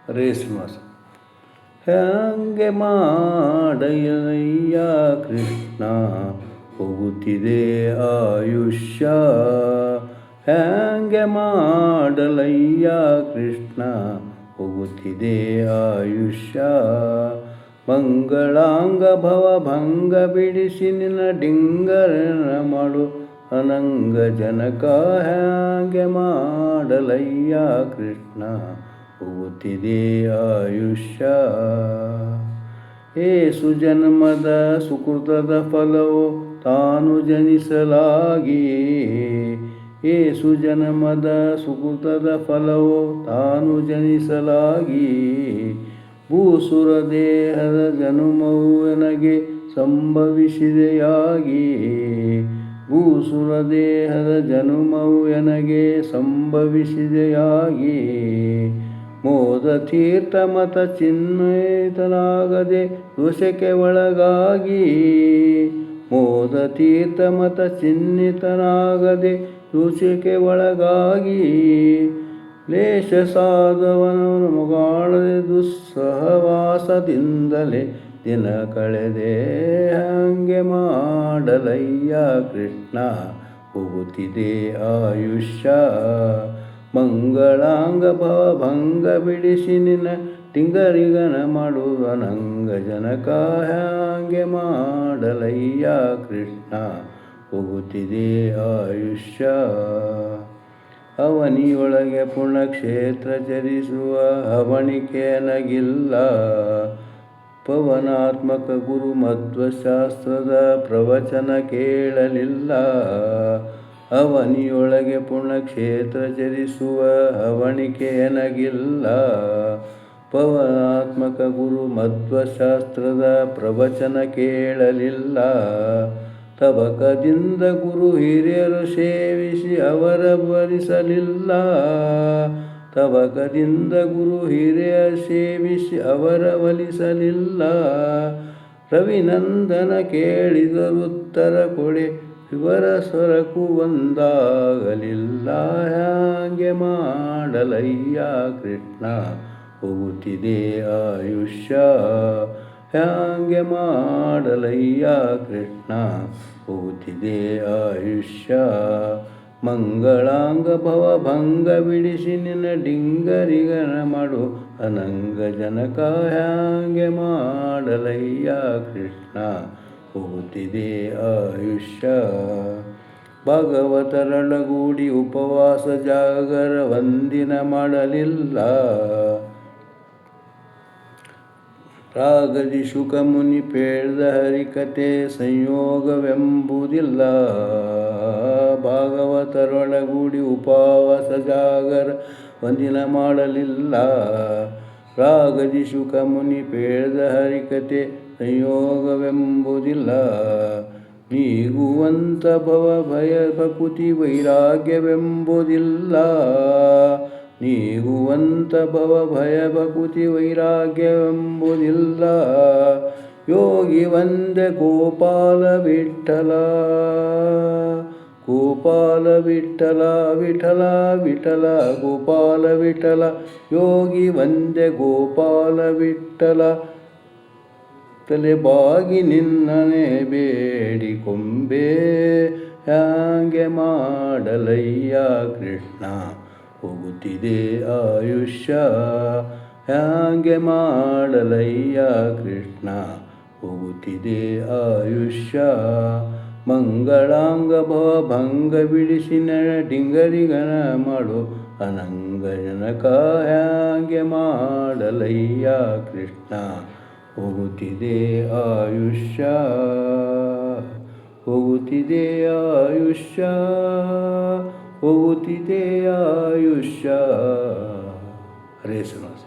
ಹರೇ ಶ್ರೀನಿವಾಸ. ಹ್ಯಾಂಗೆ ಮಾಡಯ್ಯ ಕೃಷ್ಣ ಹೋಗುತ್ತಿದೆ ಆಯುಷ್ಯ, ಹ್ಯಾಂಗೆ ಮಾಡಲಯ್ಯ ಕೃಷ್ಣ ಹೋಗುತ್ತಿದೆ ಆಯುಷ್ಯ. ಮಂಗಳಾಂಗ ಭವ ಭಂಗ ಬಿಡಿಸಿ ನಿನ್ನ ಡಿಂಗರನ ಮಾಡು ಅನಂಗ ಜನಕ, ಹ್ಯಾಂಗೆ ಮಾಡಲಯ್ಯ ಕೃಷ್ಣ ಹೋಗುತ್ತಿದೆ ಆಯುಷ್ಯ. ಏಸು ಜನ್ಮದ ಸುಕೃತದ ಫಲವು ತಾನು ಜನಿಸಲಾಗಿ, ಏಸು ಜನ್ಮದ ಸುಕೃತದ ಫಲವು ತಾನು ಜನಿಸಲಾಗಿ, ಭೂಸುರ ದೇಹದ ಜನುಮವು ನನಗೆ ಸಂಭವಿಸಿದೆಯಾಗಿ, ಭೂಸುರ ದೇಹದ ಜನುಮವು ನನಗೆ ಸಂಭವಿಸಿದೆಯಾಗಿ. ಮೋದ ತೀರ್ಥ ಮತ ಚಿನ್ಮಿತನಾಗದೆ ದೋಷಕ್ಕೆ ಒಳಗಾಗಿ, ಮೋದ ತೀರ್ಥ ಮತ ಚಿನ್ನಿತನಾಗದೆ ದೋಷಕ್ಕೆ ಒಳಗಾಗಿ, ಲೇಷ ಸಾಧವನ ಮುಗಾಳದೆ ದುಸ್ಸಹವಾಸದಿಂದಲೇ ದಿನ ಕಳೆದೆ, ಹಂಗೆ ಮಾಡಲಯ್ಯ ಕೃಷ್ಣ ಹೋಗುತ್ತಿದೆ ಆಯುಷ್ಯ. ಮಂಗಳಾಂಗ ಭವ ಭಂಗ ಬಿಡಿಸಿ ನಿನ್ನ ಟಿಂಗರಿಗನ ಮಾಡುವ ನಂಗ ಜನಕ, ಹ್ಯಾಂಗೆ ಮಾಡಲಯ್ಯ ಕೃಷ್ಣ ಹೋಗುತ್ತಿದೆ ಆಯುಷ್ಯ. ಅವನಿಯೊಳಗೆ ಪುಣ್ಯಕ್ಷೇತ್ರ ಚರಿಸುವ ಅವನಿಕೆ ನನಗಿಲ್ಲ, ಪವನಾತ್ಮಕ ಗುರು ಮಧ್ವಶಾಸ್ತ್ರದ ಪ್ರವಚನ ಕೇಳಲಿಲ್ಲ. ಅವನಿಯೊಳಗೆ ಪುಣ್ಯಕ್ಷೇತ್ರ ಚರಿಸುವ ಅವನಿಕೆ ನನಗಿಲ್ಲ, ಪವನಾತ್ಮಕ ಗುರು ಮಧ್ವಶಾಸ್ತ್ರದ ಪ್ರವಚನ ಕೇಳಲಿಲ್ಲ. ತಬಕದಿಂದ ಗುರು ಹಿರಿಯರು ಸೇವಿಸಿ ಅವರ ಒಲಿಸಲಿಲ್ಲ, ತಬಕದಿಂದ ಗುರು ಹಿರಿಯರು ಸೇವಿಸಿ ಅವರ ಒಲಿಸಲಿಲ್ಲ. ರವಿನಂದನ ಕೇಳಿದರುತ್ತರ ಕೊಡೆ ಇವರ ಸೊರಕು ಒಂದಾಗಲಿಲ್ಲ, ಹ್ಯಾಂಗೆ ಮಾಡಲಯ್ಯ ಕೃಷ್ಣ ಹೋಗುತ್ತಿದೆ ಆಯುಷ್ಯ, ಹ್ಯಾಂಗೆ ಮಾಡಲಯ್ಯ ಕೃಷ್ಣ ಹೋಗುತ್ತಿದೆ ಆಯುಷ್ಯ. ಮಂಗಳಾಂಗ ಭವ ಭಂಗ ಬಿಡಿಸಿ ನಿನ್ನ ಡಿಂಗರಿಗನ ಮಾಡು ಅನಂಗ ಜನಕ, ಹ್ಯಾಂಗೆ ಮಾಡಲಯ್ಯ ಕೃಷ್ಣ ಹೋಗುತ್ತಿದೆ ಆಯುಷ್ಯ. ಭಾಗವತರೊಳಗೂಡಿ ಉಪವಾಸ ಜಾಗರ ವಂದಿನ ಮಾಡಲಿಲ್ಲ, ರಾಗದಿ ಶುಕ ಮುನಿ ಪೇಳ್ದ ಹರಿಕತೆ ಸಂಯೋಗವೆಂಬುದಿಲ್ಲ. ಭಾಗವತರೊಳಗೂಡಿ ಉಪವಾಸ ಜಾಗರ ವಂದಿನ ಮಾಡಲಿಲ್ಲ, ರಾಗದಿ ಶುಕ ಮುನಿ ಪೇಳ್ದ ಹರಿಕತೆ ಸಂಯೋಗವೆಂಬುದಿಲ್ಲ. ನೀಗುವಂತ ಭವ ಭಯ ಭಕುತಿ ವೈರಾಗ್ಯವೆಂಬುದಿಲ್ಲ, ನೀಗುವಂತ ಭವ ಭಯ ಭಕುತಿ ವೈರಾಗ್ಯವೆಂಬುದಿಲ್ಲ. ಯೋಗಿ ವಂದೇ ಗೋಪಾಲ ವಿಠಲ, ಗೋಪಾಲ ವಿಠಲ ವಿಠಲ ವಿಠಲ ಗೋಪಾಲ ವಿಠಲ. ಯೋಗಿ ವಂದೇ ಗೋಪಾಲ ವಿಠಲ, ತಲೆ ಬಾಗಿ ನಿನ್ನನೆ ಬೇಡಿಕೊಂಬೆ, ಹ್ಯಾಂಗೆ ಮಾಡಲಯ್ಯ ಕೃಷ್ಣ ಹೋಗುತ್ತಿದೆ ಆಯುಷ್ಯ, ಹ್ಯಾಂಗೆ ಮಾಡಲಯ್ಯ ಕೃಷ್ಣ ಹೋಗುತ್ತಿದೆ ಆಯುಷ್ಯ. ಮಂಗಳಾಂಗ ಭವ ಭಂಗ ಬಿಡಿಸಿ ಡಿಂಗರಿಗನ ಮಾಡು ಅನಂಗ ಜನಕ, ಹ್ಯಾಂಗೆ ಮಾಡಲಯ್ಯ ಕೃಷ್ಣ ಹೋಗುತ್ತಿದೆ ಆಯುಷ್ಯ, ಹೋಗುತ್ತಿದೆ ಆಯುಷ್ಯ, ಹೋಗುತ್ತಿದೆ ಆಯುಷ್ಯ. ಹರೇ ಶ್ರೀನಿವಾಸ.